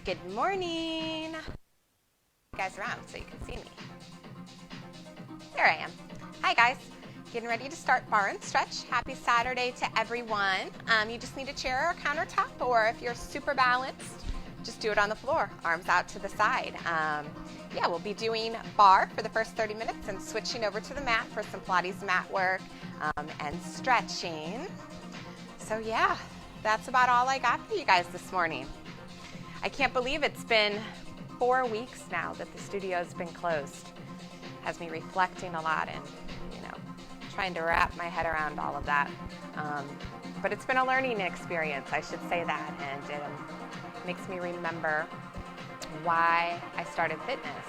Good morning. You guys around so you can see me. There I am. Hi guys. Getting ready to start Barre Stretch. Happy Saturday to everyone. You just need a chair or a countertop, or if you're super balanced, just do it on the floor, arms out to the side. Yeah, we'll be doing barre for the first 30 minutes and switching over to the mat for some Pilates mat work and stretching. So yeah, that's about all I got for you guys this morning. I can't believe it's been 4 weeks now that the studio's been closed. Has me reflecting a lot and, trying to wrap my head around all of that. But it's been a learning experience, I should say that, and it makes me remember why I started fitness.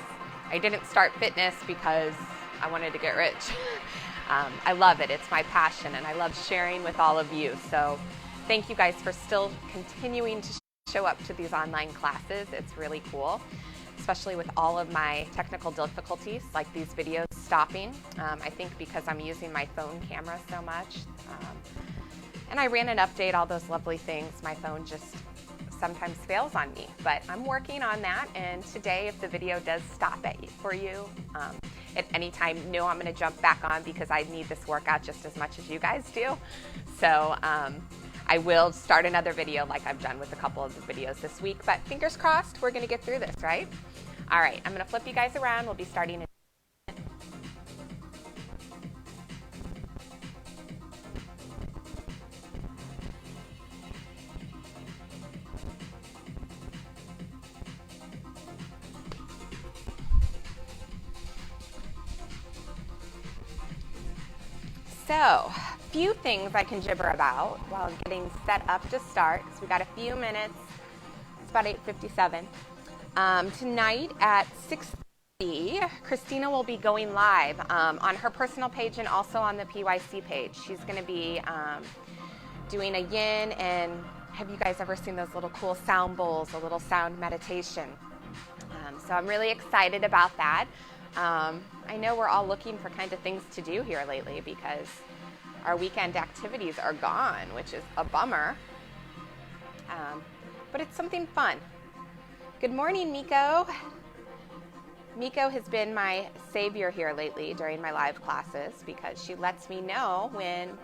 I didn't start fitness because I wanted to get rich. I love it. It's my passion, and I love sharing with all of you. So thank you guys for still continuing to show up to these online classes. It's really cool, especially with all of my technical difficulties, like these videos stopping. I think because I'm using my phone camera so much. And I ran an update, all those lovely things. My phone just sometimes fails on me, but I'm working on that. And today, if the video does stop for you at any time, know I'm going to jump back on because I need this workout just as much as you guys do. So I will start another video like I've done with a couple of the videos this week, but fingers crossed, we're going to get through this, right? All right, I'm going to flip you guys around. We'll be starting in So, a few things I can gibber about while getting set up to start, because we got a few minutes. It's about 8:57. Tonight at 6:30, Christina will be going live on her personal page and also on the PYC page. She's going to be doing a yin, and have you guys ever seen those little cool sound bowls, a little sound meditation? So I'm really excited about that. I know we're all looking for kind of things to do here lately because our weekend activities are gone, which is a bummer. But it's something fun. Good morning, Miko. Miko has been my savior here lately during my live classes because she lets me know when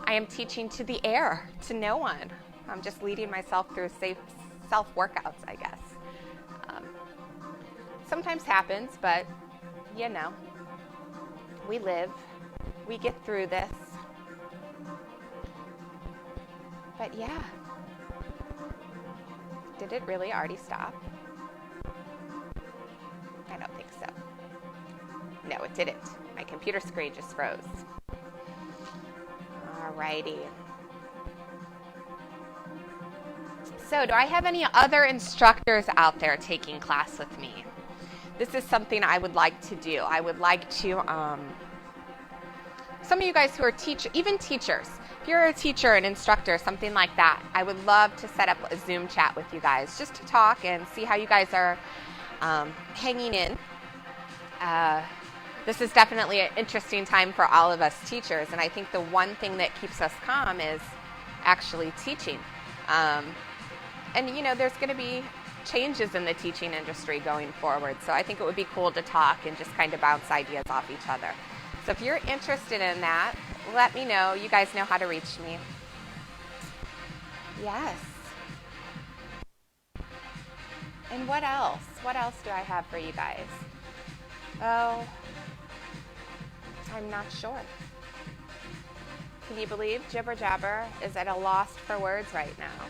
I am teaching to the air, to no one. I'm just leading myself through safe self-workouts, I guess. Sometimes happens, but we live, we get through this. But yeah, did it really already stop? I don't think so. No, it didn't. My computer screen just froze. Alrighty. So, do I have any other instructors out there taking class with me? This is something I would like to do. I would like to, some of you guys who are even teachers, if you're a teacher, an instructor, something like that, I would love to set up a Zoom chat with you guys just to talk and see how you guys are hanging in. This is definitely an interesting time for all of us teachers, and I think the one thing that keeps us calm is actually teaching. And there's going to be changes in the teaching industry going forward. So I think it would be cool to talk and just kind of bounce ideas off each other. So if you're interested in that, let me know. You guys know how to reach me. Yes. And what else? What else do I have for you guys? Oh, I'm not sure. Can you believe Jibber Jabber is at a loss for words right now?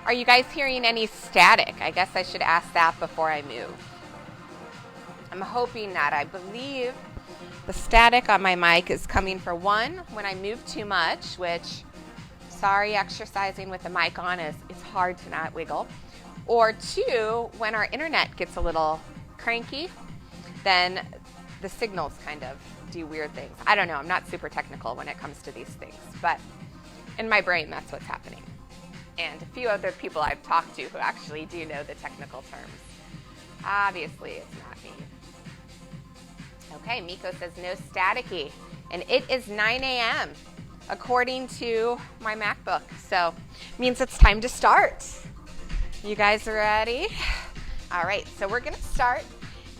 Are you guys hearing any static? I guess I should ask that before I move. I'm hoping not. I believe the static on my mic is coming for one, when I move too much, which, sorry, exercising with the mic on it's hard to not wiggle. Or two, when our internet gets a little cranky, then the signals kind of do weird things. I don't know. I'm not super technical when it comes to these things, but in my brain, that's what's happening. And a few other people I've talked to who actually do know the technical terms. Obviously, it's not me. Okay, Miko says no staticky. And it is 9 a.m. according to my MacBook. So it means it's time to start. You guys ready? All right, so we're gonna start.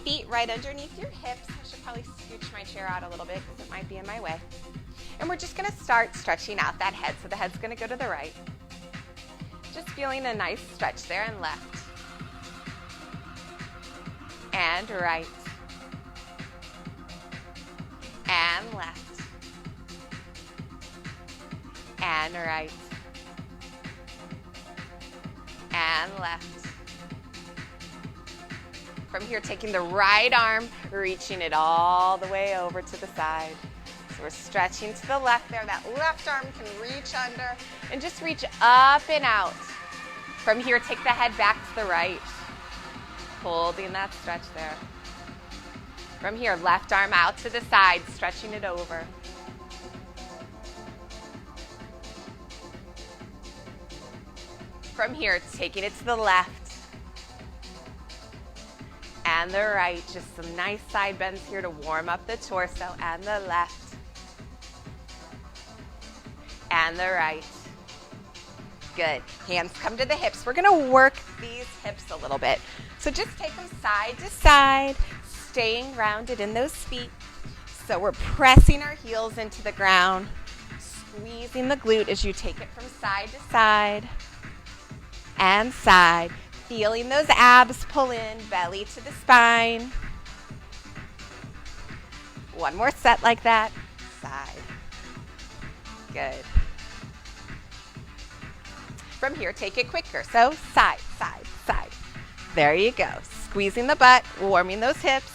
Feet right underneath your hips. I should probably scooch my chair out a little bit because it might be in my way. And we're just gonna start stretching out that head. So the head's gonna go to the right. Just feeling a nice stretch there, and left. And right. And left. And right. And left. From here, taking the right arm, reaching it all the way over to the side. So we're stretching to the left there. That left arm can reach under and just reach up and out. From here, take the head back to the right. Holding that stretch there. From here, left arm out to the side, stretching it over. From here, taking it to the left. And the right, just some nice side bends here to warm up the torso, and the left. And the right. Good. Hands come to the hips. We're gonna work these hips a little bit. So just take them side to side, staying grounded in those feet. So we're pressing our heels into the ground, squeezing the glute as you take it from side to side and side. Feeling those abs pull in, belly to the spine. One more set like that. Side. Good. From here, take it quicker. So side, side, side. There you go. Squeezing the butt, warming those hips.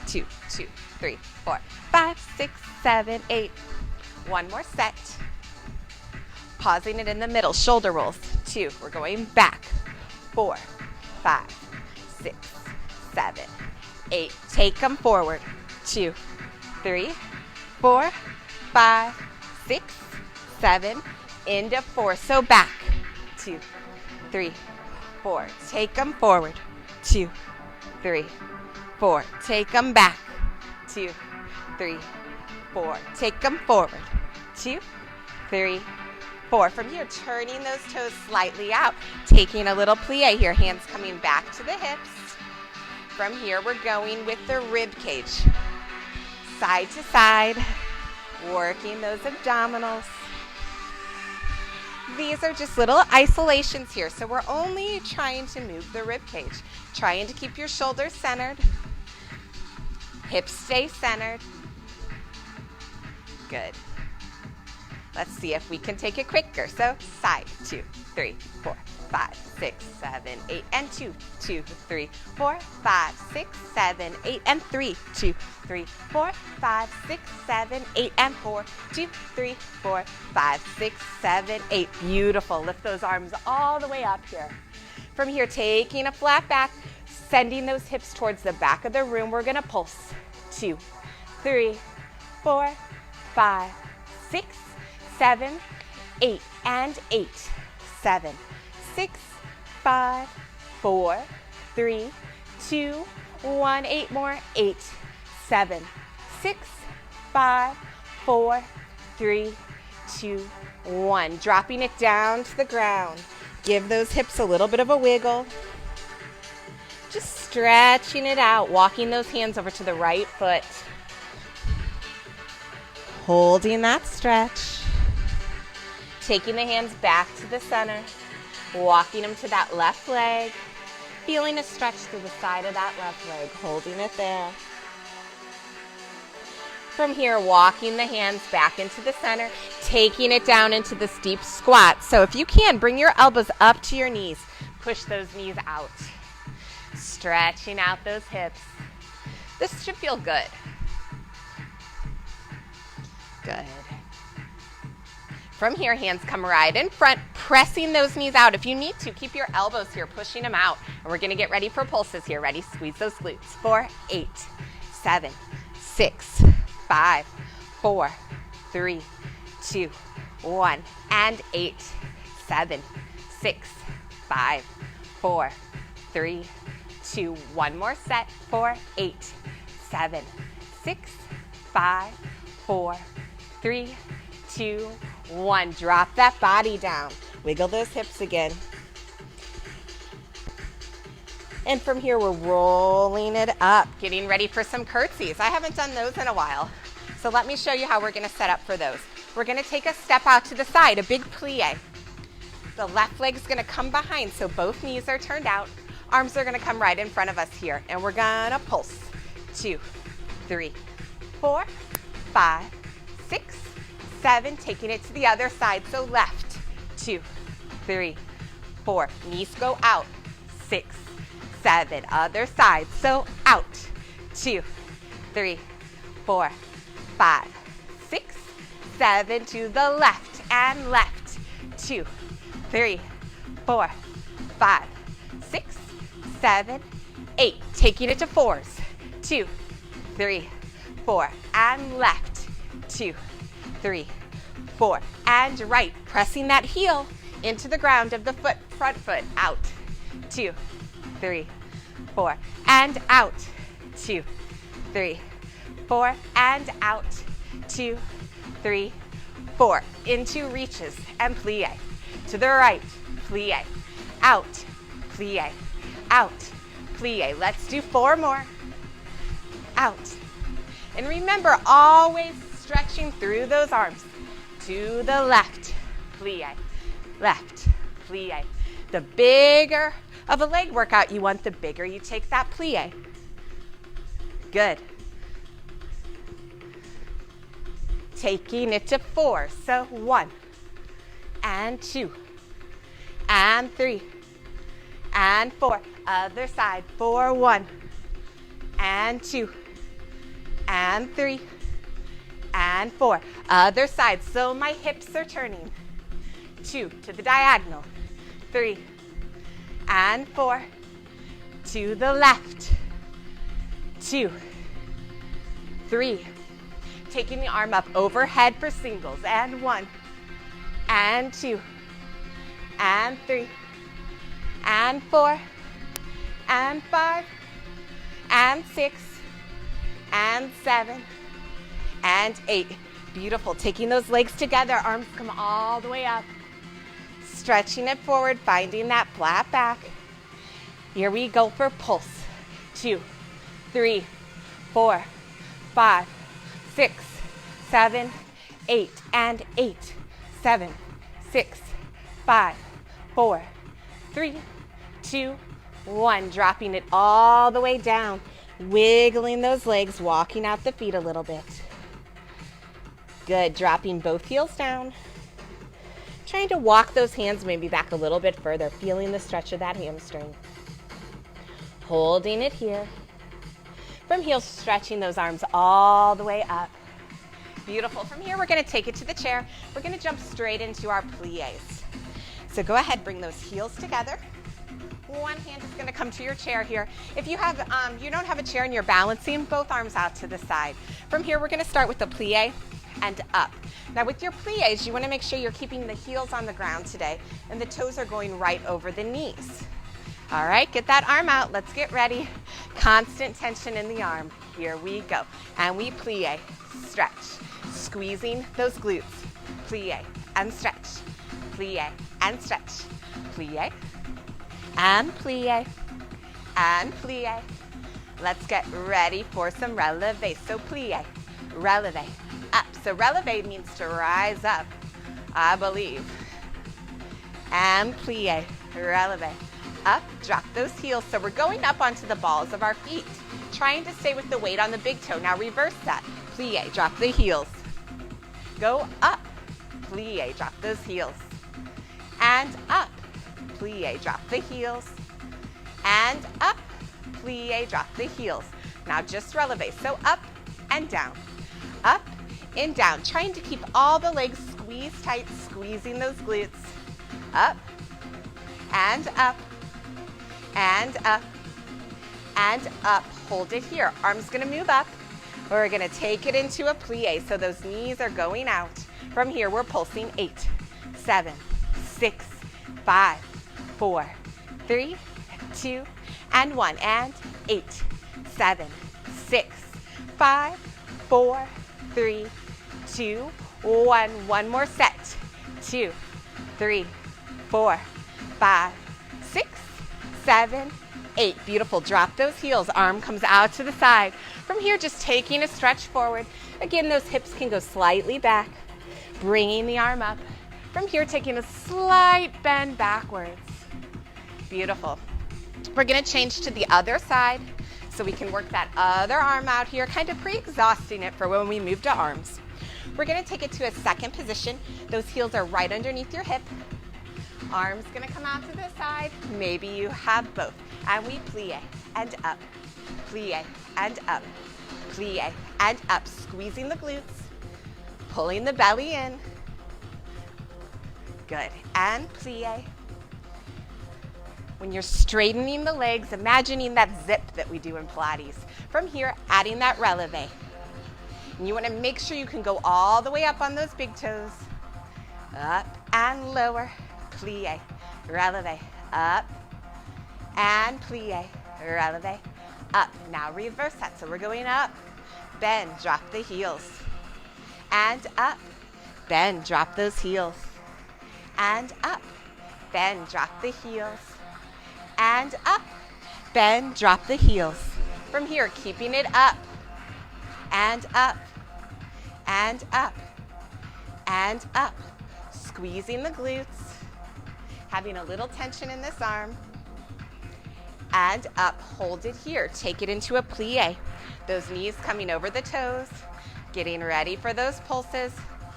2, 2, 3, 4, 5, 6, 7, 8. One more set. Pausing it in the middle, shoulder rolls. 2, we're going back. 4, 5, 6, 7, 8. Take them forward. 2, 3, 4, 5, 6, 7, into 4. So back. 2, 3, 4. Take them forward. 2, 3, 4. Take them back. 2, 3, 4. Take them forward. 2, 3, 4. From here, turning those toes slightly out, taking a little plie here, hands coming back to the hips. From here, we're going with the rib cage. Side to side, working those abdominals. These are just little isolations here, so we're only trying to move the rib cage, trying to keep your shoulders centered, hips stay centered. Good. Let's see if we can take it quicker. So side, 2, 3, 4, 5, 6, 7, 8, and 2, 2, 3, 4, 5, 6, 7, 8, and 3, 2, 3, 4, 5, 6, 7, 8, and 4, 2, 3, 4, 5, 6, 7, 8. Beautiful. Lift those arms all the way up here. From here, taking a flat back, sending those hips towards the back of the room. We're gonna pulse. 2, 3, 4, 5, 6, 7, 8, and 8, 7, 6, 5, 4, 3, 2, 1, 8 more, 8, 7, 6, 5, 4, 3, 2, 1. Dropping it down to the ground. Give those hips a little bit of a wiggle. Just stretching it out, walking those hands over to the right foot. Holding that stretch. Taking the hands back to the center, walking them to that left leg, feeling a stretch through the side of that left leg, holding it there. From here, walking the hands back into the center, taking it down into the steep squat. So if you can, bring your elbows up to your knees. Push those knees out. Stretching out those hips. This should feel good. Good. From here, hands come right in front, pressing those knees out. If you need to, keep your elbows here, pushing them out. And we're gonna get ready for pulses here. Ready? Squeeze those glutes. 4, 8, 7, 6, 5, 4, 3, 2, 1, and 8, 7, 6, 5, 4, 3, 2. One more set for 8, 7, 6, 5, 4, 3, 2, 1. Drop that body down. Wiggle those hips again. And from here, we're rolling it up, getting ready for some curtsies. I haven't done those in a while. So let me show you how we're gonna set up for those. We're gonna take a step out to the side, a big plie. The left leg's gonna come behind, so both knees are turned out. Arms are gonna come right in front of us here, and we're gonna pulse. 2, 3, 4, 5, 6, 7. Taking it to the other side, so left. 2, 3, 4. Knees go out. 6, 7. Other side, so out. 2, 3, 4, 5, 6, 7. To the left and left. 2, 3, 4, 5, 6, 7, 8. Taking it to fours. 2, 3, 4, and left. 2, 3, 4, and right. Pressing that heel into the ground of the foot, front foot, out. 2, 3, 4, and out. 2, 3, 4, and out. 2, 3, 4. Into reaches and plie. To the right, plie. Out, plie. Out, plie. Let's do 4 more. Out. And remember, always stretching through those arms. To the left, plie. Left, plie. The bigger of a leg workout you want, the bigger you take that plie. Good. Taking it to 4. So 1, and 2, and 3, and 4. Other side. 4, 1, and 2, and 3, and 4. Other side. So my hips are turning. 2 to the diagonal. 3, and 4. To the left. 2, 3. Taking the arm up overhead for singles. And 1, and 2, and 3, and 4, and 5, and 6, and 7, and 8. Beautiful. Taking those legs together, arms come all the way up. Stretching it forward, finding that flat back. Here we go for pulse. 2, 3, 4, 5, 6, 7, 8, and 8, 7, 6, 5, 4, 3, 2, 1. Dropping it all the way down. Wiggling those legs, walking out the feet a little bit. Good. Dropping both heels down. Trying to walk those hands maybe back a little bit further, feeling the stretch of that hamstring. Holding it here. From here, stretching those arms all the way up. Beautiful. From here, we're going to take it to the chair. We're going to jump straight into our plies. So go ahead, bring those heels together. One hand is going to come to your chair here. If you have, you don't have a chair and you're balancing, both arms out to the side. From here, we're going to start with the plie and up. Now with your plies, you want to make sure you're keeping the heels on the ground today and the toes are going right over the knees. All right, get that arm out. Let's get ready. Constant tension in the arm. Here we go. And we plie, stretch, squeezing those glutes. Plie and stretch, plie and stretch, plie and plie and plie. Let's get ready for some releve. So plie, releve, up. So releve means to rise up, I believe. And plie, releve, up, drop those heels. So we're going up onto the balls of our feet, trying to stay with the weight on the big toe. Now reverse that. Plie, drop the heels. Go up, plie, drop those heels. And up, plie, drop the heels. And up, plie, drop the heels. Now just releve. So up and down. Up and down. Trying to keep all the legs squeezed tight, squeezing those glutes. Up and up and up and up. Hold it here. Arms going to move up. We're going to take it into a plie. So those knees are going out. From here, we're pulsing 8, 7, 6, 5, 4, 3, 2, and 1, and 8, 7, 6, 5, 4, 3, 2, 1. One more set. 2, 3, 4, 5, 6, 7, 8. Beautiful. Drop those heels. Arm comes out to the side. From here, just taking a stretch forward. Again, those hips can go slightly back. Bringing the arm up. From here, taking a slight bend backwards. Beautiful. We're going to change to the other side so we can work that other arm out here, kind of pre-exhausting it for when we move to arms. We're going to take it to a second position. Those heels are right underneath your hip. Arms going to come out to the side. Maybe you have both. And we plie and up, plie and up, plie and up. Squeezing the glutes, pulling the belly in. Good. And plie. When you're straightening the legs, imagining that zip that we do in Pilates. From here, adding that releve. And you want to make sure you can go all the way up on those big toes. Up and lower. Plie, releve, up, and plie, releve, up. Now reverse that. So we're going up, bend, drop the heels, and up, bend, drop those heels, and up, bend, drop the heels, and up, bend, drop the heels. From here, keeping it up, and up, and up, and up. Squeezing the glutes, having a little tension in this arm, and up. Hold it here. Take it into a plie. Those knees coming over the toes, getting ready for those pulses.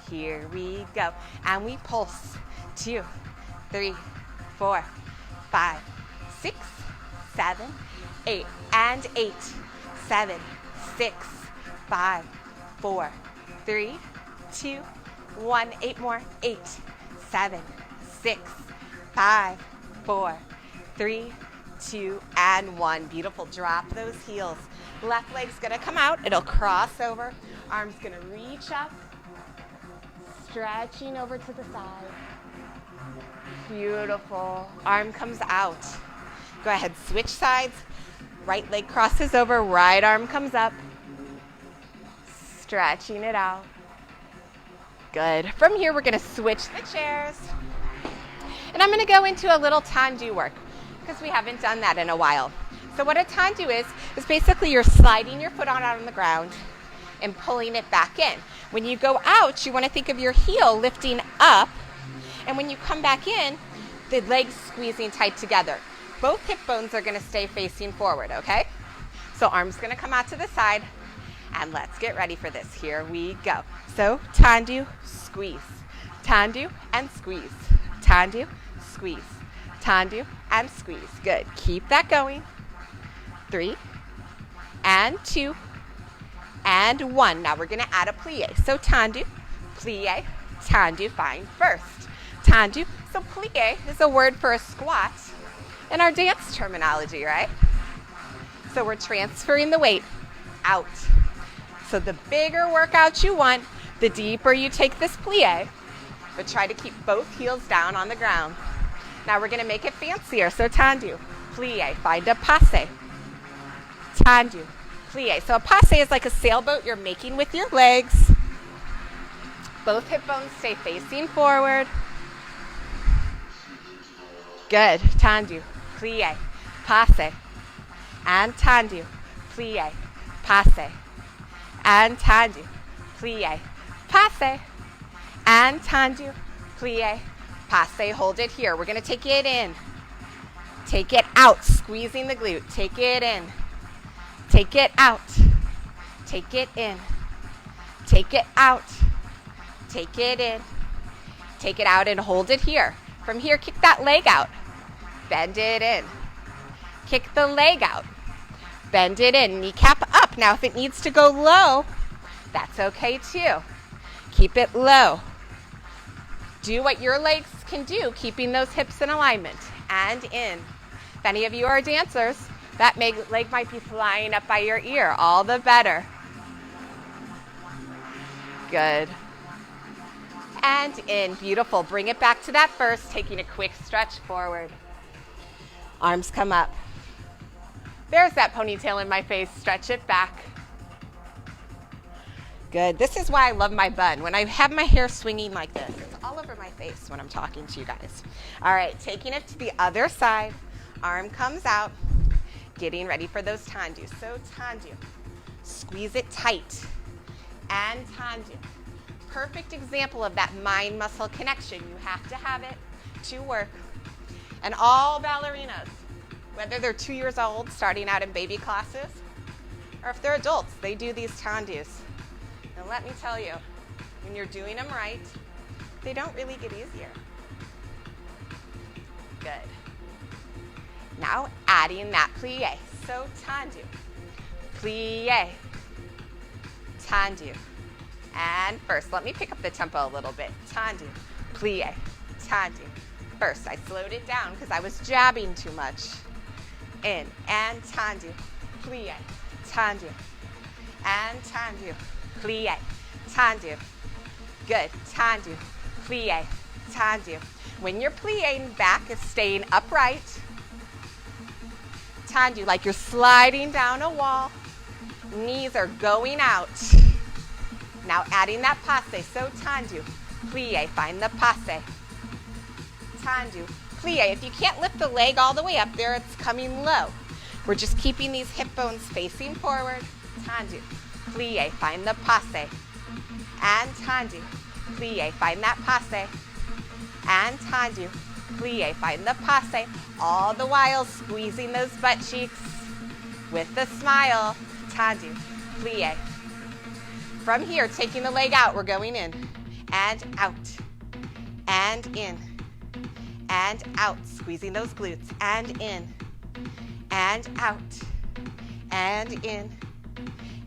Here we go. And we pulse. 2, 3, 4, 5, 6, 7, 8, and 8, 7, 6, 5, 4, 3, 2, 1. 8 more. 8, 7, 6, 5, 4, 3, 2, and 1. Beautiful. Drop those heels. Left leg's gonna come out. It'll cross over. Arm's gonna reach up. Stretching over to the side. Beautiful. Arm comes out. Go ahead, switch sides. Right leg crosses over. Right arm comes up. Stretching it out. Good. From here, we're gonna switch the chairs. And I'm going to go into a little tendu work because we haven't done that in a while. So what a tendu is basically you're sliding your foot out on the ground and pulling it back in. When you go out, you want to think of your heel lifting up, and when you come back in, the legs squeezing tight together. Both hip bones are going to stay facing forward, okay? So arms going to come out to the side, and let's get ready for this. Here we go. So tendu, squeeze, tendu, and squeeze, tendu, squeeze, tendu, and squeeze. Good. Keep that going. 3, and 2, and 1. Now we're going to add a plie. So tendu, plie, tendu. Find first. Tendu. So plie is a word for a squat in our dance terminology, right? So we're transferring the weight out. So the bigger workout you want, the deeper you take this plie, but try to keep both heels down on the ground. Now we're going to make it fancier. So tendu, plie, find a passe. Tendu, plie. So a passe is like a sailboat you're making with your legs. Both hip bones stay facing forward. Good. Tendu, plie, passe, and tendu, plie, passe, and tendu, plie, passe, and tendu, plie, passe. Hold it here. We're going to take it in. Take it out. Squeezing the glute. Take it in. Take it out. Take it in. Take it out. Take it in. Take it out and hold it here. From here, kick that leg out. Bend it in. Kick the leg out. Bend it in. Kneecap up. Now, if it needs to go low, that's okay too. Keep it low. Do what your legs can do, keeping those hips in alignment. And in. If any of you are dancers, that leg might be flying up by your ear. All the better. Good. And in. Beautiful. Bring it back to that first, taking a quick stretch forward. Arms come up. There's that ponytail in my face. Stretch it back. Good. This is why I love my bun. When I have my hair swinging like this, it's all over my face when I'm talking to you guys. All right, taking it to the other side. Arm comes out. Getting ready for those tandus. So tandu. Squeeze it tight. And tandu. Perfect example of that mind-muscle connection. You have to have it to work. And all ballerinas, whether they're 2 years old starting out in baby classes, or if they're adults, they do these tandus. And let me tell you, when you're doing them right, they don't really get easier. Good. Now adding that plie. So tandu, plie, tandu. And first, let me pick up the tempo a little bit. Tandu, plie, tandu. First, I slowed it down because I was jabbing too much. In, and tandu, plie, tandu, and tandu, plie, tandu. Good, tandu, plie, tandu. When you're plieing, back is staying upright. Tandu, like you're sliding down a wall. Knees are going out. Now adding that passe. So tandu, plie, find the passe. Tandu, plie. If you can't lift the leg all the way up there, it's coming low. We're just keeping these hip bones facing forward. Tandu, plie, find the passe. And tandu, plie, find that passe. And tandu, plie, find the passe. All the while squeezing those butt cheeks with the smile. Tandu, plie. From here, taking the leg out, we're going in and out and in and out, squeezing those glutes and in and out and in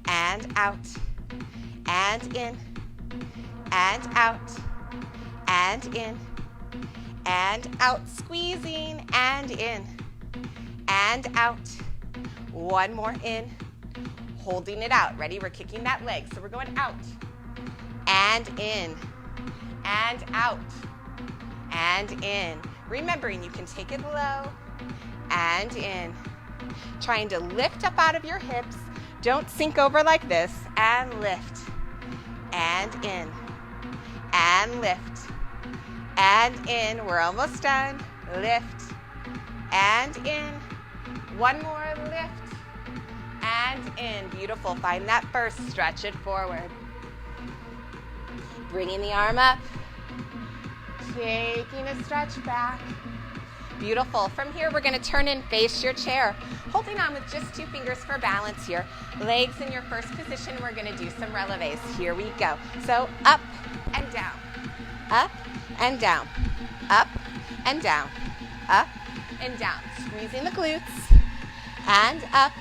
and out and in and out and in and out, squeezing and in and out. One more in. Holding it out. Ready? We're kicking that leg. So we're going out and in and out and in. Remembering you can take it low and in. Trying to lift up out of your hips. Don't sink over like this. And lift and in and lift and in. We're almost done. Lift and in. One more lift. And in. Beautiful. Find that first. Stretch it forward. Bringing the arm up. Taking a stretch back. Beautiful. From here, we're going to turn and face your chair. Holding on with just 2 fingers for balance here. Legs in your first position. We're going to do some releves. Here we go. So up and down. Up and down. Up and down. Up and down. Squeezing the glutes. And up.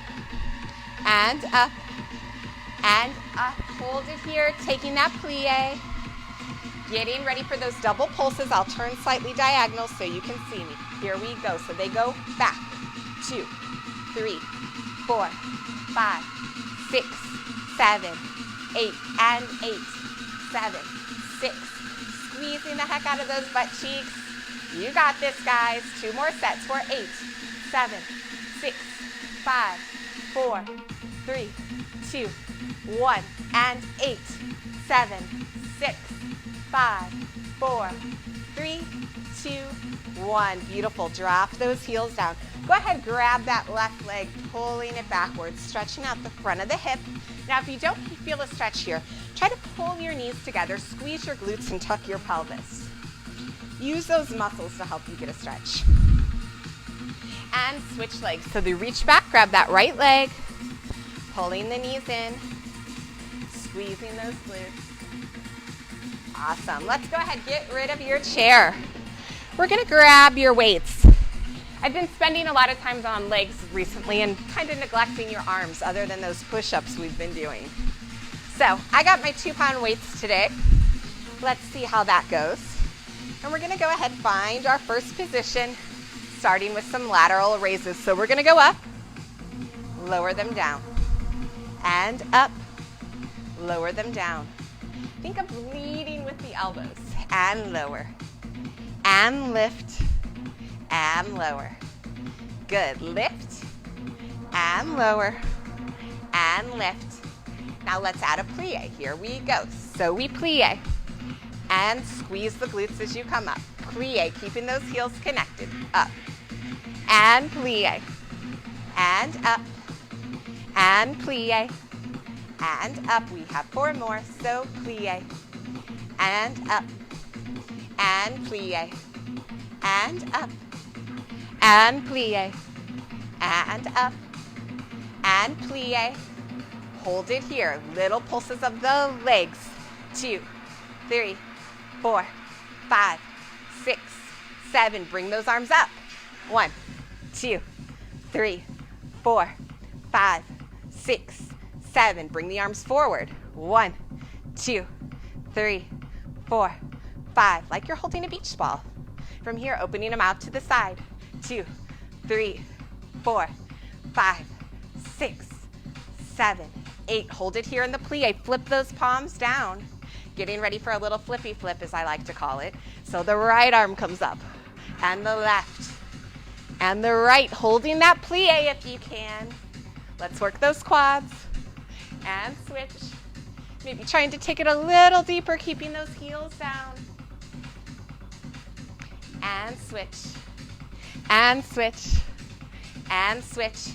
And up, and up. Hold it here, taking that plie. Getting ready for those double pulses. I'll turn slightly diagonal so you can see me. Here we go. So they go back. 2, 3, 4, 5, 6, 7, 8, and 8, 7, 6. Squeezing the heck out of those butt cheeks. You got this, guys. 2 more sets for 8, 7, 6, 5, 4, 3, 2, 1, and 8, 7, 6, 5, 4, 3, 2, 1. Beautiful. Drop those heels down. Go ahead, grab that left leg, pulling it backwards, stretching out the front of the hip. Now, if you don't feel a stretch here, try to pull your knees together, squeeze your glutes, and tuck your pelvis. Use those muscles to help you get a stretch. And switch legs. So they reach back, grab that right leg, pulling the knees in, squeezing those glutes. Awesome. Let's go ahead, get rid of your chair. We're going to grab your weights. I've been spending a lot of time on legs recently and kind of neglecting your arms other than those push-ups we've been doing. So I got my 2-pound weights today. Let's see how that goes. And we're going to go ahead and find our first position, starting with some lateral raises. So we're going to go up, lower them down, and up, lower them down. Think of leading with the elbows, and lower, and lift, and lower. Good. Lift, and lower, and lift. Now let's add a plie. Here we go. So we plie, and squeeze the glutes as you come up. Plie, keeping those heels connected. Up, and plie, and up, and plie, and up. We have 4 more, so plie, and up, and plie, and up, and plie, and up, and plie. Hold it here. Little pulses of the legs. 2, 3, 4, 5, 6, 7. Bring those arms up. 1, 2, 3, 4, 5, 6, 7. Bring the arms forward. 1, 2, 3, 4, 5. Like you're holding a beach ball. From here, opening them out to the side. 2, 3, 4, 5, 6, 7, 8. Hold it here in the plie. Flip those palms down. Getting ready for a little flippy flip, as I like to call it. So the right arm comes up, and the left, and the right. Holding that plie if you can. Let's work those quads, and switch. Maybe trying to take it a little deeper, keeping those heels down. And switch, and switch, and switch.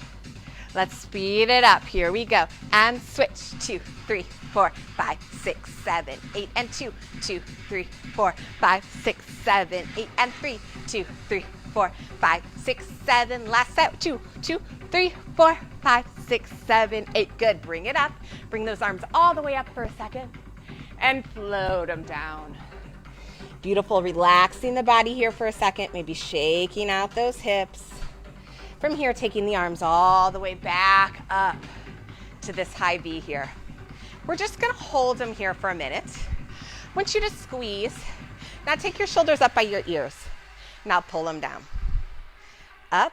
Let's speed it up. Here we go. And switch. 2, 3, 4, 5, 6, 7, 8, and 2, 2, 3, 4, 5, 6, 7, 8, and 3, 2, 3, 4, 5, 6, 7. Last set. 2, 2, 3, 4, 5, 6, 7, 8. Good. Bring it up. Bring those arms all the way up for a second, and float them down. Beautiful. Relaxing the body here for a second. Maybe shaking out those hips. From here, taking the arms all the way back up to this high V here. We're just going to hold them here for a minute. I want you to squeeze. Now take your shoulders up by your ears. Now pull them down. Up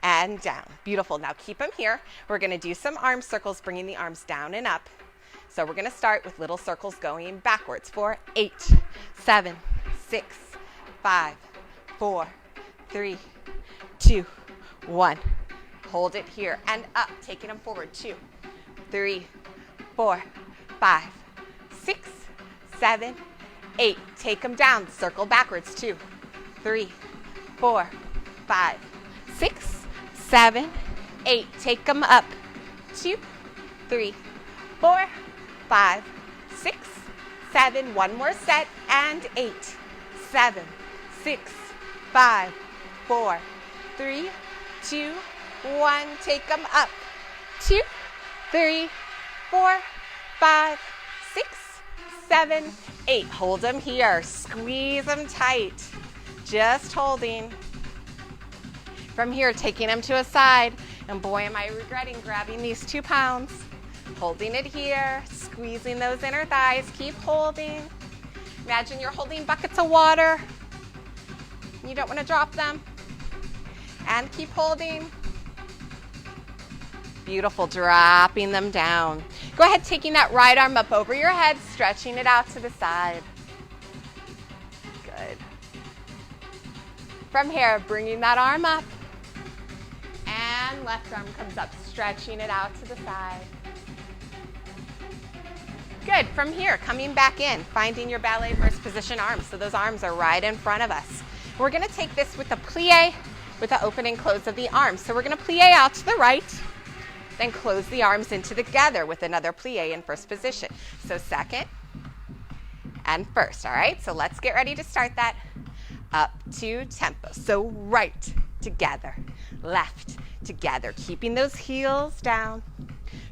and down. Beautiful. Now keep them here. We're going to do some arm circles, bringing the arms down and up. So we're going to start with little circles going backwards for 8, 7, 6, 5, 4, 3, 2, 1. Hold it here and up, taking them forward. 2, 3, 4, 5, 6, 7, 8. Take them down, circle backwards. 2, 3, 4, 5, 6, 7, 8. Take them up. 2, 3, 4, 5, 6, 7. One more set, and 8, 7, 6, 5, 4, 3, 2, 1. Take them up. 2, 3, 4, 5, 6, 7, 8. Hold them here. Squeeze them tight. Just holding. From here, taking them to a side. And boy, am I regretting grabbing these 2 pounds. Holding it here. Squeezing those inner thighs. Keep holding. Imagine you're holding buckets of water. You don't want to drop them. And keep holding. Beautiful. Dropping them down. Go ahead, taking that right arm up over your head, stretching it out to the side. Good. From here, bringing that arm up. And left arm comes up, stretching it out to the side. Good. From here, coming back in, finding your ballet first position arms. So those arms are right in front of us. We're going to take this with a plie, with the open and close of the arms. So we're going to plie out to the right, then close the arms in together with another plie in first position. So second and first, all right? So let's get ready to start that. Up to tempo. So right together, left together, keeping those heels down,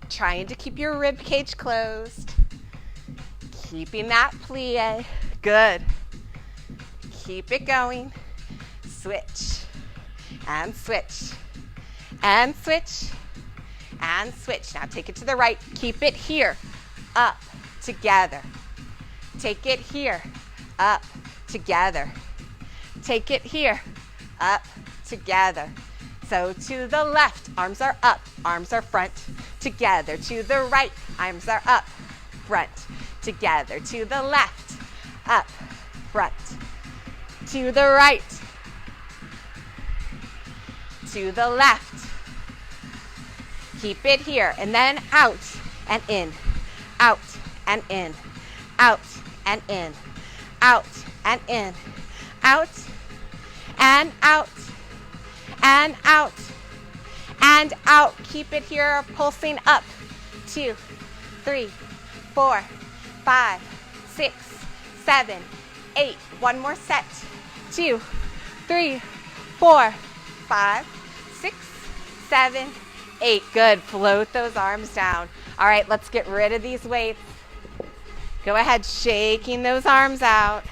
trying to keep your rib cage closed, keeping that plie. Good. Keep it going. Switch and switch and switch and switch. Now take it to the right. Keep it here. Up together. Take it here. Up together. Take it here. Up together. So to the left, arms are up, arms are front, together. To the right, arms are up, front, together. To the left, up, front. To the right, to the left, Keep it here. And then out and in, out and in, out and in, out and in, out and out and out and out. Keep it here, pulsing up. 2, 3, 4, 5, 6, 7, 8. One more set. 2, 3, 4, 5, 6, 7, 8. Good. Float those arms down. All right, let's get rid of these weights. Go ahead, shaking those arms out.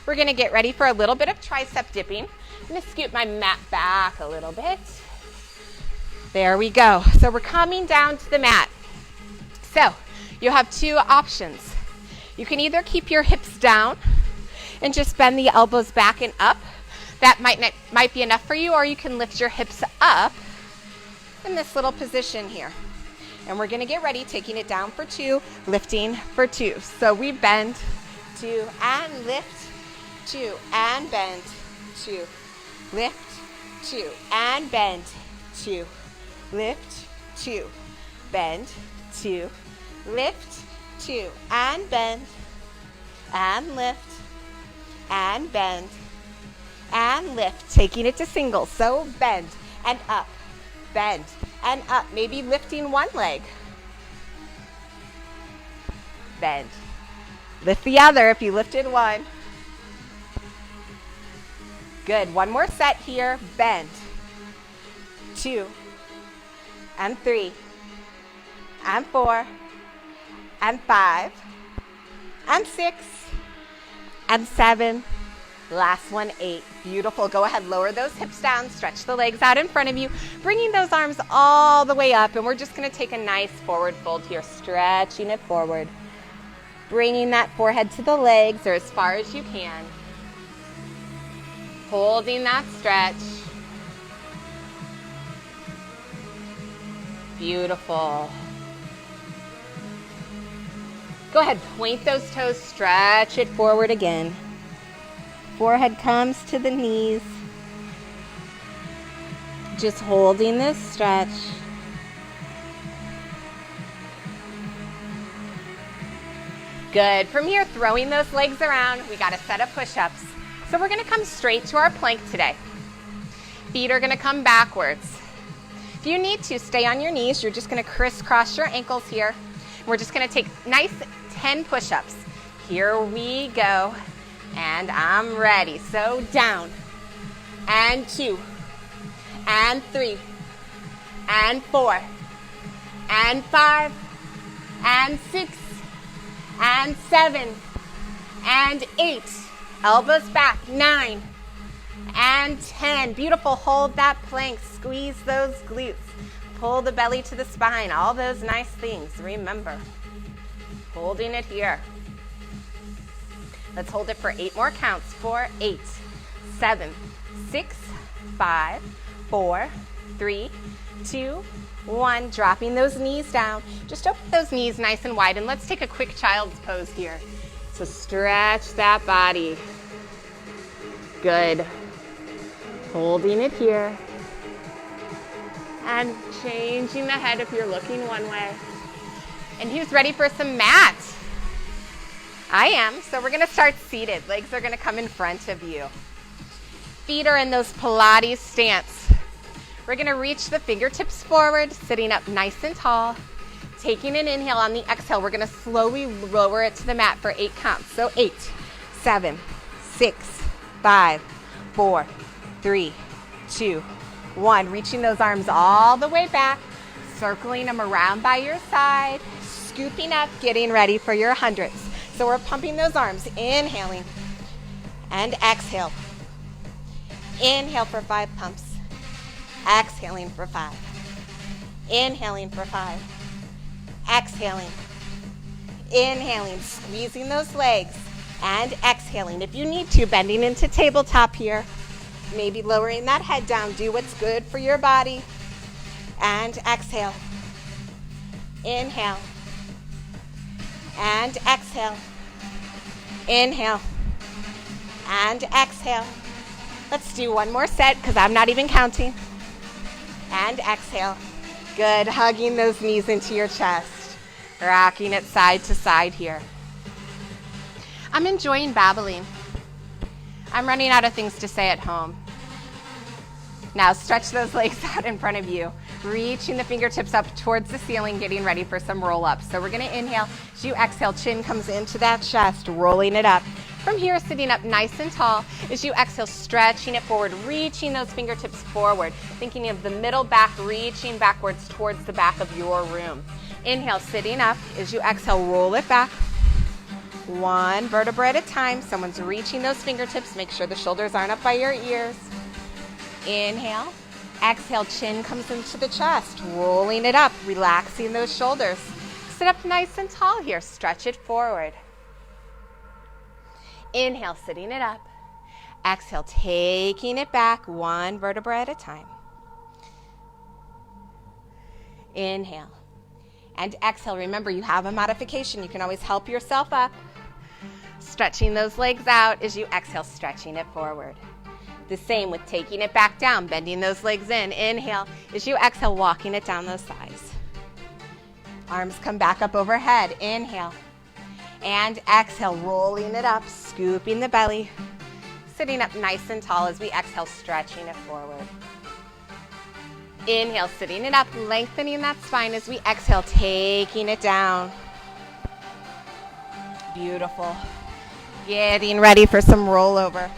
We're going to get ready for a little bit of tricep dipping. I'm going to scoot my mat back a little bit. There we go. So we're coming down to the mat. So you have two options. You can either keep your hips down and just bend the elbows back and up. That might be enough for you, or you can lift your hips up in this little position here. And we're going to get ready, taking it down for 2, lifting for 2. So we bend, 2, and lift, 2, and bend, 2, lift, 2, and bend, 2, lift, 2, bend, 2, lift, 2, and bend, and lift, and bend, and lift, taking it to singles. So bend and up, bend and up. Maybe lifting one leg. Bend. Lift the other if you lifted one. Good. One more set here. Bend. 2, and 3, and 4, and 5, and 6, and 7. Last one, 8. Beautiful. Go ahead, lower those hips down, stretch the legs out in front of you, bringing those arms all the way up, and we're just going to take a nice forward fold here, stretching it forward, bringing that forehead to the legs or as far as you can, holding that stretch. Beautiful. Go ahead, point those toes, stretch it forward again. Forehead comes to the knees. Just holding this stretch. Good. From here, throwing those legs around, we got a set of push-ups. So we're going to come straight to our plank today. Feet are going to come backwards. If you need to, stay on your knees. You're just going to crisscross your ankles here. We're just going to take nice 10 push-ups. Here we go. And I'm ready. So down, and 2, and 3, and 4, and 5, and 6, and 7, and 8. Elbows back, 9, and 10. Beautiful. Hold that plank. Squeeze those glutes. Pull the belly to the spine. All those nice things. Remember, holding it here. Let's hold it for 8 more counts. 4, 8, 7, 6, 5, 4, 3, 2, 1. Dropping those knees down. Just open those knees nice and wide, and let's take a quick child's pose here. So stretch that body. Good. Holding it here. And changing the head if you're looking one way. And who's ready for some mat? I am. So we're going to start seated. Legs are going to come in front of you. Feet are in those Pilates stance. We're going to reach the fingertips forward, sitting up nice and tall. Taking an inhale. On the exhale, we're going to slowly lower it to the mat for 8 counts. So 8, 7, 6, 5, 4, 3, 2, 1. Reaching those arms all the way back. Circling them around by your side. Scooping up, getting ready for your hundreds. So we're pumping those arms, inhaling and exhale. Inhale for 5 pumps. Exhaling for 5. Inhaling for 5. Exhaling. Inhaling, squeezing those legs and exhaling. If you need to, bending into tabletop here. Maybe lowering that head down. Do what's good for your body. And exhale. Inhale. And exhale. Inhale. And exhale. Let's do one more set because I'm not even counting. And exhale. Good, hugging those knees into your chest. Rocking it side to side here. I'm enjoying babbling. I'm running out of things to say at home. Now stretch those legs out in front of you, reaching the fingertips up towards the ceiling, getting ready for some roll-ups. So we're gonna inhale. As you exhale, chin comes into that chest, rolling it up. From here, sitting up nice and tall. As you exhale, stretching it forward, reaching those fingertips forward, thinking of the middle back reaching backwards towards the back of your room. Inhale, sitting up. As you exhale, roll it back. One vertebra at a time. Someone's reaching those fingertips. Make sure the shoulders aren't up by your ears. Inhale. Exhale, chin comes into the chest, rolling it up, relaxing those shoulders. Sit up nice and tall here. Stretch it forward. Inhale, sitting it up. Exhale, taking it back, one vertebra at a time. Inhale. And exhale. Remember, you have a modification. You can always help yourself up. Stretching those legs out as you exhale, stretching it forward. The same with taking it back down, bending those legs in. Inhale. As you exhale, walking it down those thighs. Arms come back up overhead. Inhale. And exhale, rolling it up, scooping the belly. Sitting up nice and tall as we exhale, stretching it forward. Inhale, sitting it up, lengthening that spine as we exhale, taking it down. Beautiful. Getting ready for some rollover.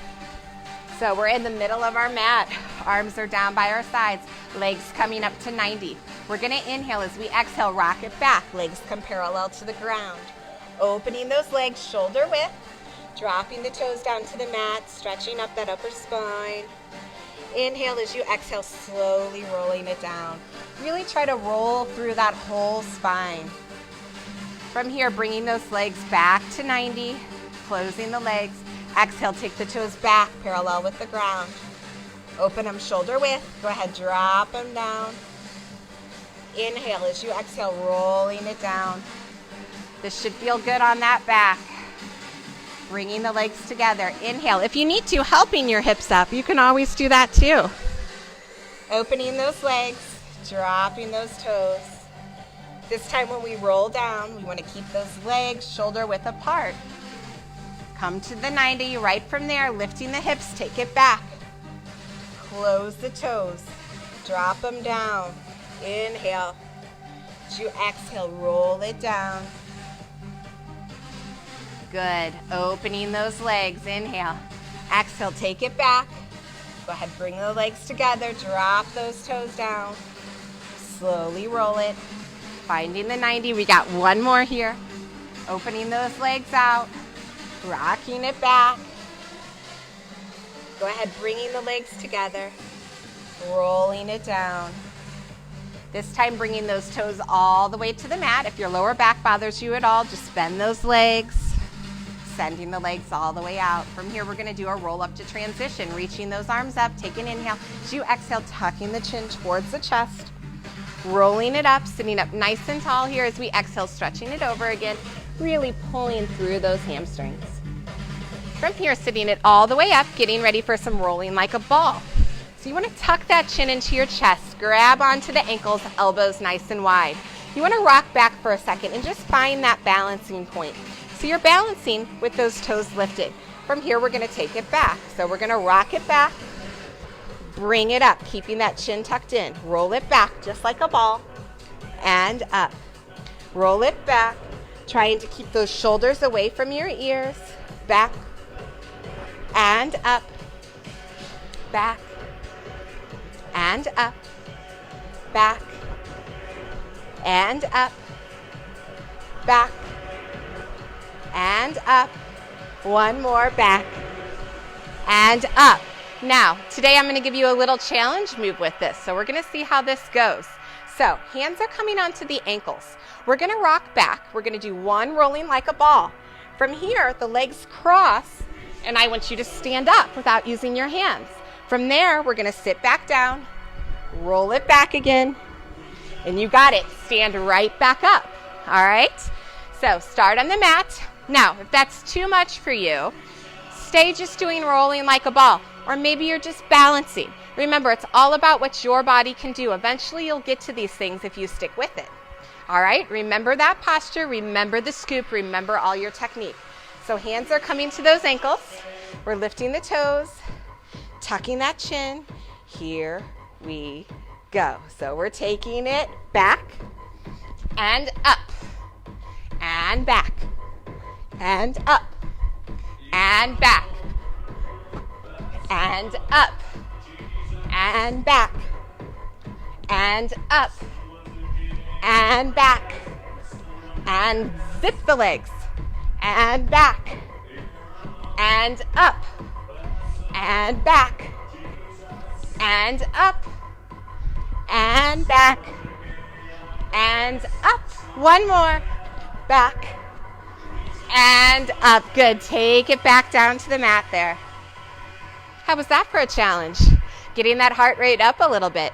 So we're in the middle of our mat. Arms are down by our sides, legs coming up to 90. We're gonna inhale as we exhale, rock it back. Legs come parallel to the ground. Opening those legs shoulder width, dropping the toes down to the mat, stretching up that upper spine. Inhale as you exhale, slowly rolling it down. Really try to roll through that whole spine. From here, bringing those legs back to 90, closing the legs. Exhale, take the toes back, parallel with the ground. Open them shoulder width. Go ahead, drop them down. Inhale as you exhale, rolling it down. This should feel good on that back. Bringing the legs together. Inhale. If you need to, helping your hips up, you can always do that too. Opening those legs, dropping those toes. This time when we roll down, we want to keep those legs shoulder width apart. Come to the 90, right from there, lifting the hips, take it back. Close the toes, drop them down. Inhale. As you exhale, roll it down. Good. Opening those legs. Inhale. Exhale, take it back. Go ahead, bring the legs together. Drop those toes down. Slowly roll it. Finding the 90. We got one more here. Opening those legs out. Rocking it back. Go ahead, bringing the legs together. Rolling it down. This time, bringing those toes all the way to the mat. If your lower back bothers you at all, just bend those legs. Sending the legs all the way out. From here, we're going to do a roll up to transition, reaching those arms up, take an inhale. As you exhale, tucking the chin towards the chest, rolling it up, sitting up nice and tall here as we exhale, stretching it over again, really pulling through those hamstrings. From here, sitting it all the way up, getting ready for some rolling like a ball. So you want to tuck that chin into your chest, grab onto the ankles, elbows nice and wide. You want to rock back for a second and just find that balancing point. So you're balancing with those toes lifted. From here, we're going to take it back. So we're going to rock it back, bring it up, keeping that chin tucked in. Roll it back just like a ball, and up. Roll it back, trying to keep those shoulders away from your ears. Back, and up, back, and up, back, and up, back, and up. One more, back, and up. Now, today I'm going to give you a little challenge move with this. So we're going to see how this goes. So hands are coming onto the ankles. We're going to rock back. We're going to do one rolling like a ball. From here, the legs cross, and I want you to stand up without using your hands. From there, we're going to sit back down, roll it back again, and you got it. Stand right back up. All right? So start on the mat. Now, if that's too much for you, stay just doing rolling like a ball, or maybe you're just balancing. Remember, it's all about what your body can do. Eventually, you'll get to these things if you stick with it. All right, remember that posture, remember the scoop, remember all your technique. So hands are coming to those ankles. We're lifting the toes, tucking that chin. Here we go. So we're taking it back and up and back and up and back and up and back and up and back and zip the legs and back and up and back and up and back and up. One more. Back and up. Good. Take it back down to the mat there. How was that for a challenge? Getting that heart rate up a little bit.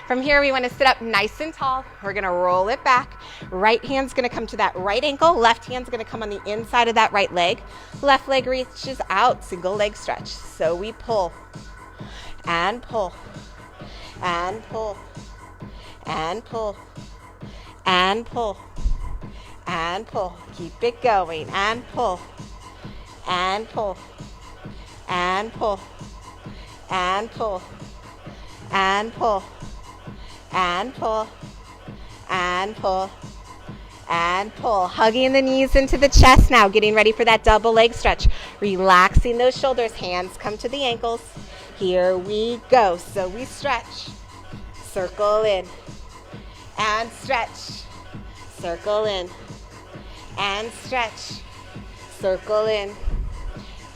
From here, we want to sit up nice and tall. We're going to roll it back. Right hand's going to come to that right ankle. Left hand's going to come on the inside of that right leg. Left leg reaches out, single leg stretch. So we pull and pull and pull and pull and pull and pull. Keep it going and pull and pull and pull and pull and pull and pull and pull and pull. Hugging the knees into the chest now, getting ready for that double leg stretch. Relaxing those shoulders, hands come to the ankles. Here we go. So we stretch, circle in and stretch, circle in and stretch, circle in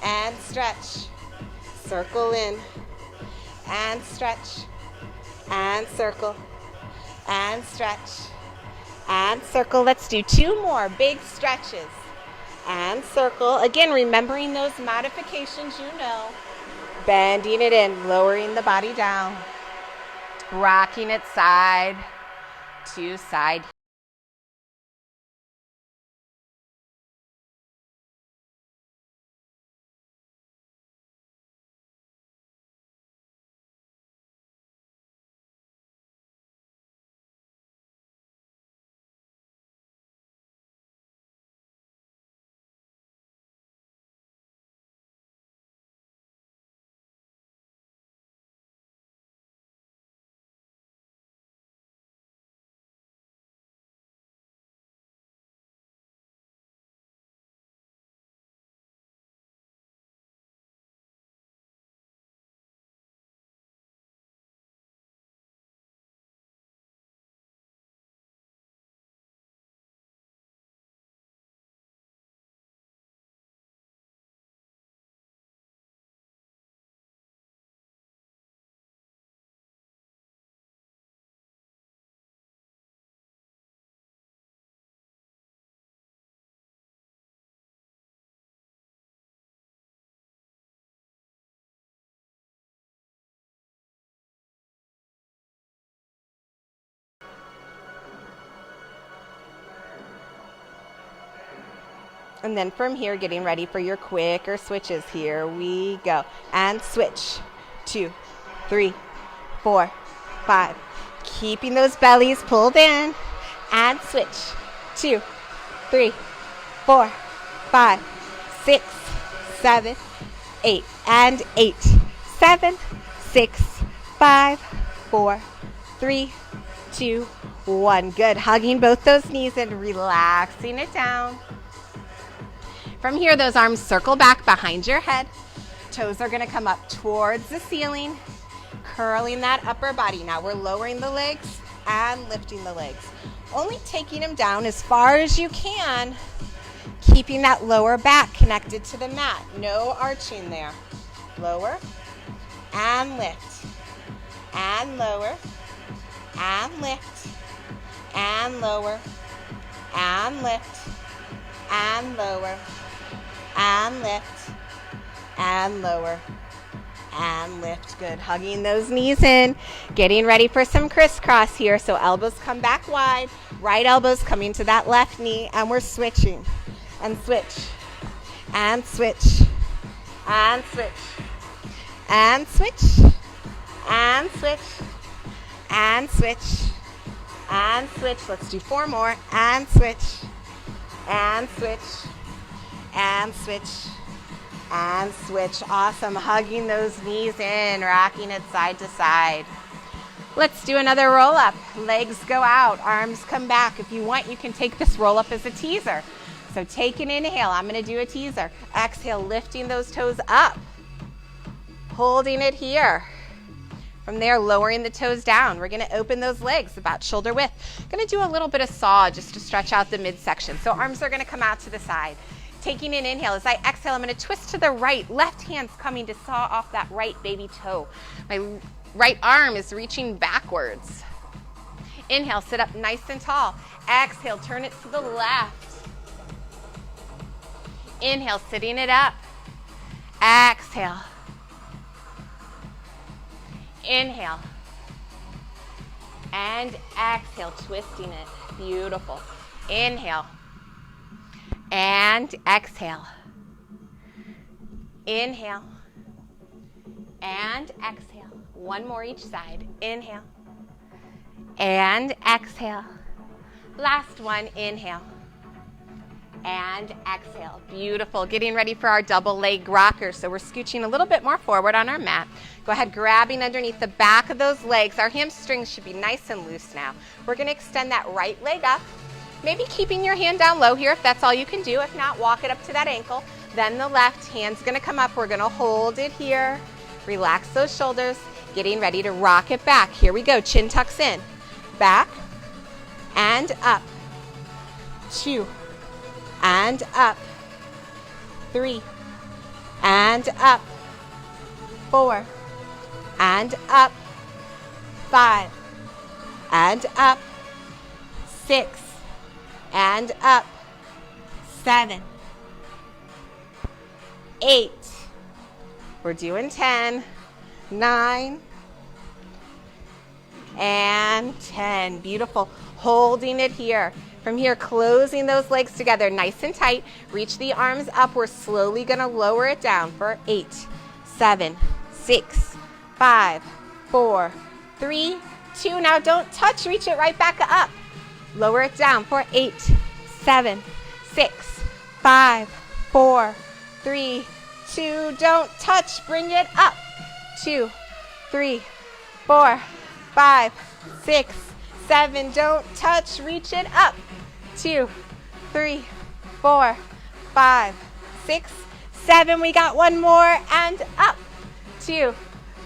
and stretch, circle in and stretch and circle and stretch and circle. Let's do two more big stretches and circle. Again, remembering those modifications, bending it in, lowering the body down, rocking it side to side. And then from here, getting ready for your quicker switches. Here we go. And switch. 2, 3, 4, 5. Keeping those bellies pulled in. And switch. 2, 3, 4, 5, 6, 7, 8. And 8, 7, 6, 5, 4, 3, 2, 1. Good. Hugging both those knees and relaxing it down. From here, those arms circle back behind your head. Toes are going to come up towards the ceiling, curling that upper body. Now we're lowering the legs and lifting the legs. Only taking them down as far as you can, keeping that lower back connected to the mat. No arching there. Lower and lift and lower and lift and lower and lift and lower and lift and lower and lift. Good. Hugging those knees in, getting ready for some crisscross here. So elbows come back wide, right elbows coming to that left knee, and we're switching and switch and switch and switch and switch and switch, and switch, and switch. Let's do 4 more, and switch, and switch, and switch, and switch. Awesome. Hugging those knees in, rocking it side to side. Let's do another roll up. Legs go out, arms come back. If you want, you can take this roll up as a teaser. So take an inhale. I'm going to do a teaser. Exhale, lifting those toes up. Holding it here. From there, lowering the toes down. We're going to open those legs about shoulder width. Going to do a little bit of saw just to stretch out the midsection. So arms are going to come out to the side. Taking an inhale. As I exhale, I'm going to twist to the right. Left hand's coming to saw off that right baby toe. My right arm is reaching backwards. Inhale, sit up nice and tall. Exhale, turn it to the left. Inhale, sitting it up. Exhale. Inhale. And exhale, twisting it. Beautiful. Inhale. And exhale. Inhale. And exhale. 1 more each side. Inhale. And exhale. Last one. Inhale. And exhale. Beautiful. Getting ready for our double leg rocker. So we're scooching a little bit more forward on our mat. Go ahead, grabbing underneath the back of those legs. Our hamstrings should be nice and loose now. We're going to extend that right leg up. Maybe keeping your hand down low here if that's all you can do. If not, walk it up to that ankle. Then the left hand's going to come up. We're going to hold it here. Relax those shoulders. Getting ready to rock it back. Here we go. Chin tucks in. Back and up. 2 and up. 3 and up. 4 and up. 5 and up. 6 and up. 7, 8. We're doing 10, 9, and 10. Beautiful. Holding it here. From here, closing those legs together nice and tight. Reach the arms up. We're slowly going to lower it down for 8, 7, 6, 5, 4, 3, 2. Now don't touch. Reach it right back up. Lower it down for 8, 7, 6, 5, 4, 3, 2. Don't touch. Bring it up. 2, 3, 4, 5, 6, 7. Don't touch. Reach it up. 2, 3, 4, 5, 6, 7. We got 1 more and up. 2,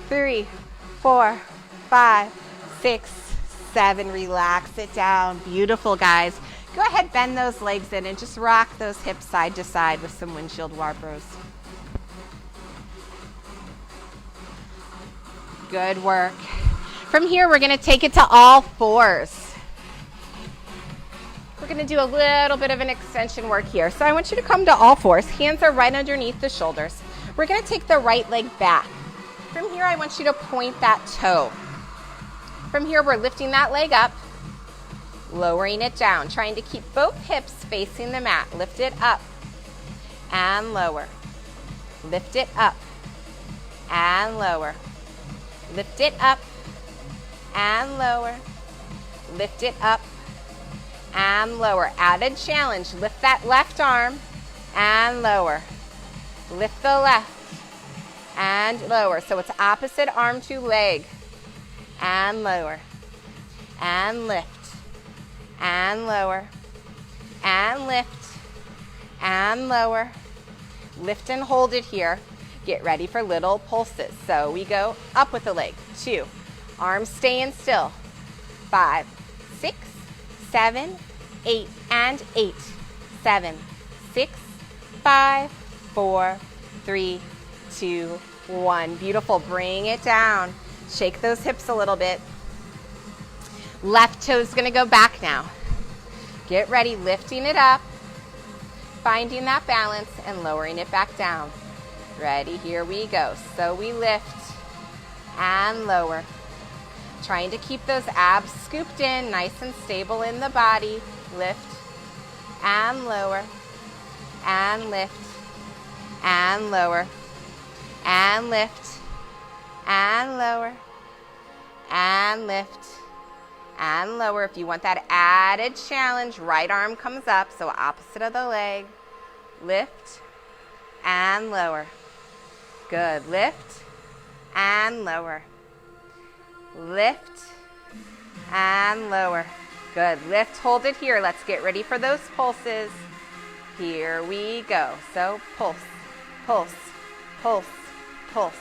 3, 4, 5, 6, 7. Relax it down. Beautiful, guys. Go ahead, bend those legs in and just rock those hips side to side with some windshield wipers. Good work. From here, we're going to take it to all fours. We're going to do a little bit of an extension work here. So I want you to come to all fours. Hands are right underneath the shoulders. We're going to take the right leg back. From here, I want you to point that toe. From here, we're lifting that leg up, lowering it down, trying to keep both hips facing the mat. Lift it up and lower. Lift it up and lower. Lift it up and lower. Lift it up and lower. Added challenge. Lift that left arm and lower. Lift the left and lower. So it's opposite arm to leg. And lower. And lift. And lower. And lift. And lower. Lift and hold it here. Get ready for little pulses. So we go up with the leg. 2. Arms staying still. 5, 6, 7, 8. And 8. 7, 6, 5, 4, 3, 2, 1. Beautiful. Bring it down. Shake those hips a little bit. Left toe's going to go back now. Get ready. Lifting it up. Finding that balance and lowering it back down. Ready? Here we go. So we lift and lower. Trying to keep those abs scooped in, nice and stable in the body. Lift and lower. And lift and lower. And lift and lower. and lift and lower. If you want that added challenge, right arm comes up, so opposite of the leg. Lift and lower. Good. Lift and lower. Lift and lower. Good. Lift, hold it here. Let's get ready for those pulses. Here we go. So pulse, pulse, pulse, pulse.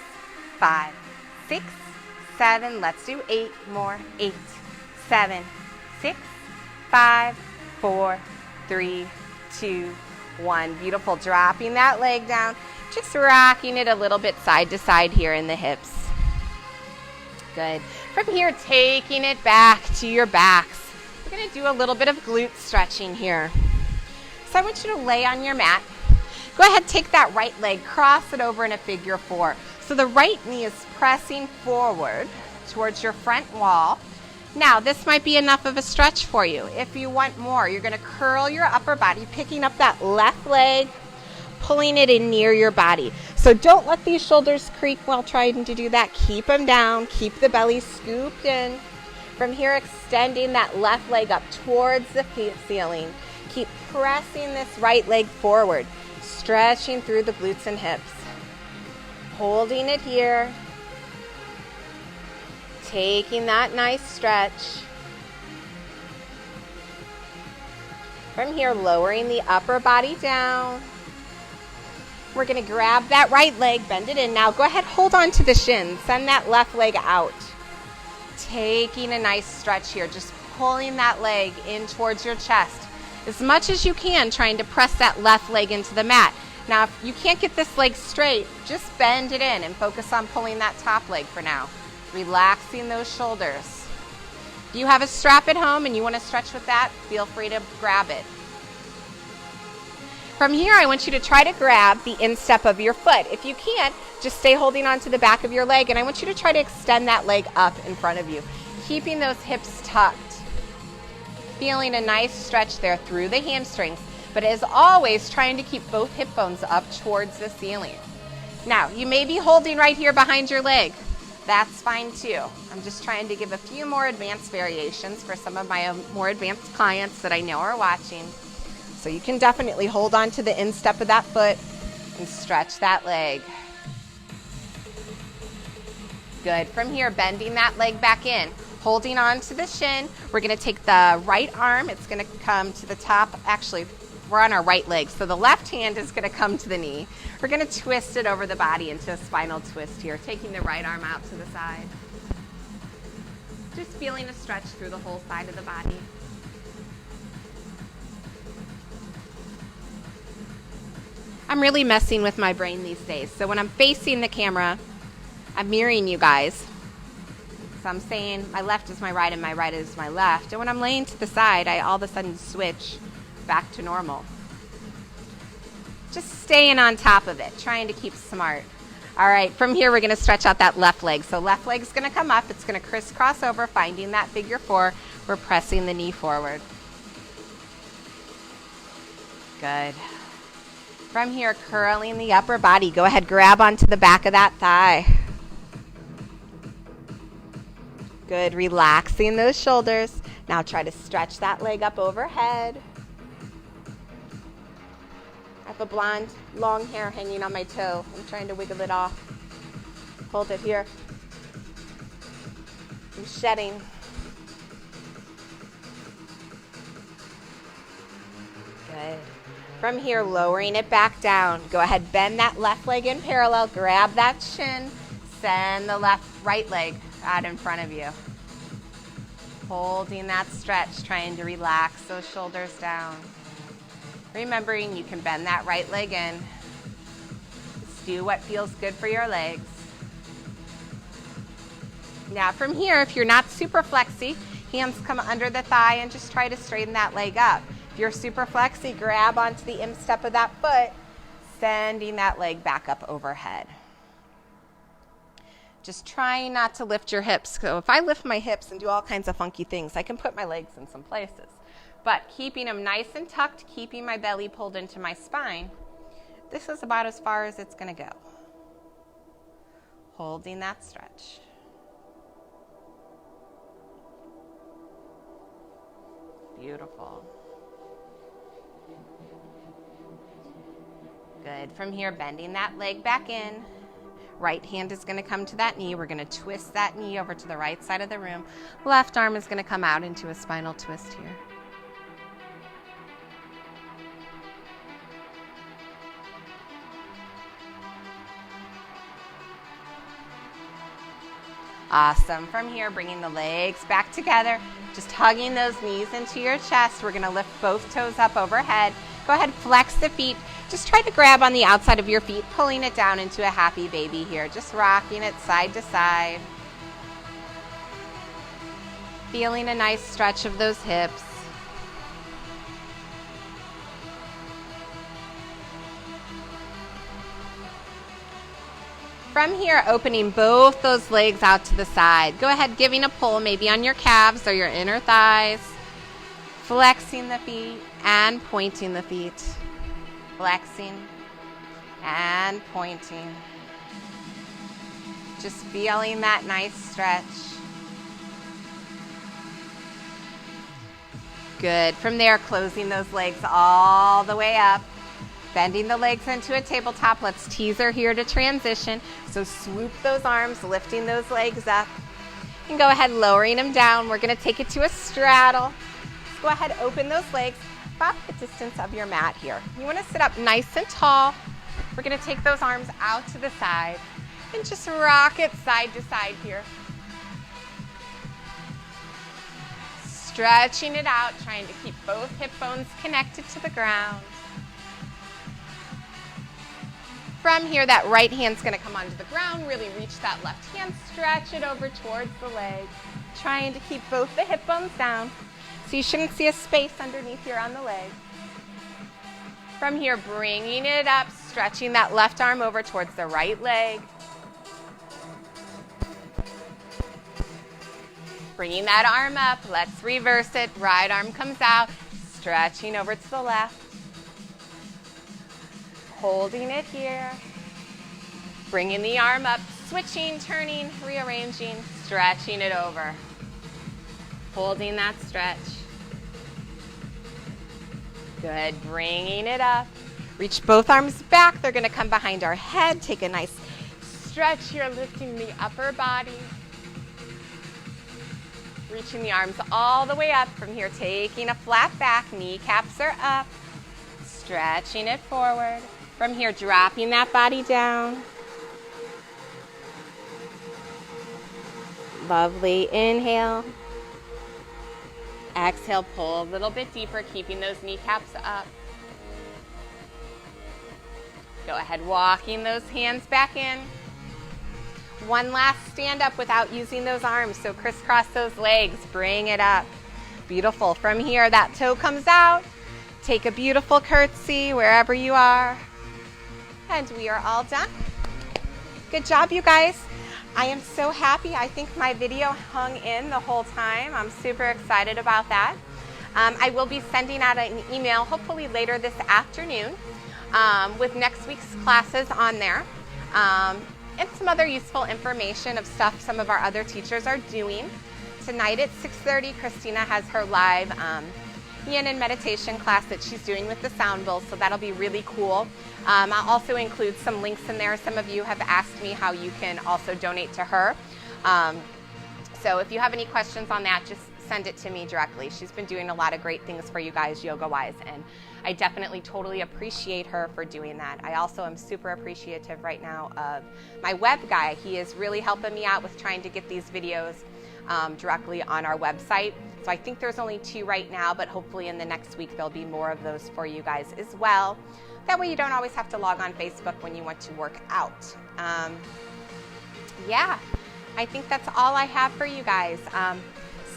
5, 6, 7. Let's do 8 more. 8, 7, 6, 5, 4, 3, 2, 1. Beautiful. Dropping that leg down. Just rocking it a little bit side to side here in the hips. Good. From here, taking it back to your backs. We're going to do a little bit of glute stretching here. So I want you to lay on your mat. Go ahead, take that right leg, cross it over in a figure 4. So the right knee is pressing forward towards your front wall. Now, this might be enough of a stretch for you. If you want more, you're going to curl your upper body, picking up that left leg, pulling it in near your body. So don't let these shoulders creak while trying to do that. Keep them down. Keep the belly scooped in. From here, extending that left leg up towards the ceiling. Keep pressing this right leg forward, stretching through the glutes and hips. Holding it here. Taking that nice stretch. From here, lowering the upper body down. We're going to grab that right leg, bend it in. Now go ahead, hold on to the shins. Send that left leg out. Taking a nice stretch here, just pulling that leg in towards your chest as much as you can, trying to press that left leg into the mat. Now, if you can't get this leg straight, just bend it in and focus on pulling that top leg for now. Relaxing those shoulders. If you have a strap at home and you want to stretch with that, feel free to grab it. From here, I want you to try to grab the instep of your foot. If you can't, just stay holding on to the back of your leg, and I want you to try to extend that leg up in front of you, keeping those hips tucked. Feeling a nice stretch there through the hamstrings, but as always, trying to keep both hip bones up towards the ceiling. Now, you may be holding right here behind your leg. That's fine too. I'm just trying to give a few more advanced variations for some of my more advanced clients that I know are watching. So you can definitely hold on to the instep of that foot and stretch that leg. Good. From here, bending that leg back in. Holding on to the shin. We're going to take the right arm. It's going to come to the top. Actually, we're on our right leg. So the left hand is going to come to the knee. We're going to twist it over the body into a spinal twist here. Taking the right arm out to the side. Just feeling a stretch through the whole side of the body. I'm really messing with my brain these days. So when I'm facing the camera, I'm mirroring you guys. So I'm saying my left is my right and my right is my left. And when I'm laying to the side, I all of a sudden switch back to normal. Just staying on top of it, trying to keep smart. All right, from here we're going to stretch out that left leg. So left leg's going to come up. It's going to crisscross over, finding that figure 4. We're pressing the knee forward. Good. From here, curling the upper body. Go ahead, grab onto the back of that thigh. Good, relaxing those shoulders. Now try to stretch that leg up overhead. I have a blonde, long hair hanging on my toe. I'm trying to wiggle it off. Hold it here. I'm shedding. Good. From here, lowering it back down. Go ahead, bend that left leg in parallel. Grab that shin. Send the right leg out in front of you. Holding that stretch, trying to relax those shoulders down. Remembering you can bend that right leg in. Just do what feels good for your legs. Now from here, if you're not super flexy, hands come under the thigh and just try to straighten that leg up. If you're super flexy, grab onto the instep of that foot, sending that leg back up overhead. Just trying not to lift your hips. So if I lift my hips and do all kinds of funky things, I can put my legs in some places. But keeping them nice and tucked, keeping my belly pulled into my spine, this is about as far as it's going to go. Holding that stretch. Beautiful. Good. From here, bending that leg back in. Right hand is going to come to that knee. We're going to twist that knee over to the right side of the room. Left arm is going to come out into a spinal twist here. Awesome. From here, bringing the legs back together, just hugging those knees into your chest. We're going to lift both toes up overhead. Go ahead, flex the feet. Just try to grab on the outside of your feet, pulling it down into a happy baby here. Just rocking it side to side. Feeling a nice stretch of those hips. From here, opening both those legs out to the side. Go ahead, giving a pull maybe on your calves or your inner thighs. Flexing the feet and pointing the feet. Flexing and pointing. Just feeling that nice stretch. Good. From there, closing those legs all the way up. Bending the legs into a tabletop. Let's teaser here to transition. So swoop those arms, lifting those legs up. And go ahead, lowering them down. We're going to take it to a straddle. Go ahead, open those legs. About the distance of your mat here. You want to sit up nice and tall. We're going to take those arms out to the side and just rock it side to side here. Stretching it out, trying to keep both hip bones connected to the ground. From here, that right hand's going to come onto the ground. Really reach that left hand, stretch it over towards the leg. Trying to keep both the hip bones down. So you shouldn't see a space underneath here on the leg. From here, bringing it up, stretching that left arm over towards the right leg. Bringing that arm up, let's reverse it. Right arm comes out, stretching over to the left. Holding it here. Bringing the arm up, switching, turning, rearranging, stretching it over. Holding that stretch. Good, bringing it up. Reach both arms back. They're going to come behind our head. Take a nice stretch here, lifting the upper body. Reaching the arms all the way up. From here, taking a flat back. Kneecaps are up. Stretching it forward. From here, dropping that body down. Lovely. Inhale. Exhale, pull a little bit deeper, keeping those kneecaps up. Go ahead, walking those hands back in. One last stand up without using those arms. So crisscross those legs, bring it up. Beautiful. From here, that toe comes out. Take a beautiful curtsy wherever you are. And we are all done. Good job, you guys. I am so happy. I think my video hung in the whole time. I'm super excited about that. I will be sending out an email hopefully later this afternoon with next week's classes on there and some other useful information of stuff some of our other teachers are doing. Tonight at 6:30, Christina has her live yin and meditation class that she's doing with the sound bowls, so that'll be really cool. I'll also include some links in there. Some of you have asked me how you can also donate to her. So if you have any questions on that, just send it to me directly. She's been doing a lot of great things for you guys yoga-wise, and I definitely totally appreciate her for doing that. I also am super appreciative right now of my web guy. He is really helping me out with trying to get these videos directly on our website. So I think there's only 2 right now, but hopefully in the next week there'll be more of those for you guys as well. That way you don't always have to log on Facebook when you want to work out. Yeah, I think that's all I have for you guys.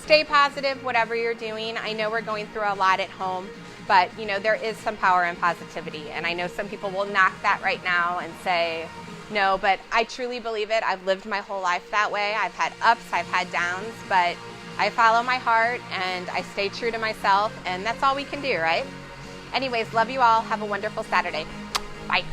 Stay positive, whatever you're doing. I know we're going through a lot at home, but you know, there is some power in positivity. And I know some people will knock that right now and say, no, but I truly believe it. I've lived my whole life that way. I've had ups, I've had downs, but I follow my heart and I stay true to myself, and that's all we can do, right? Anyways, love you all. Have a wonderful Saturday. Bye.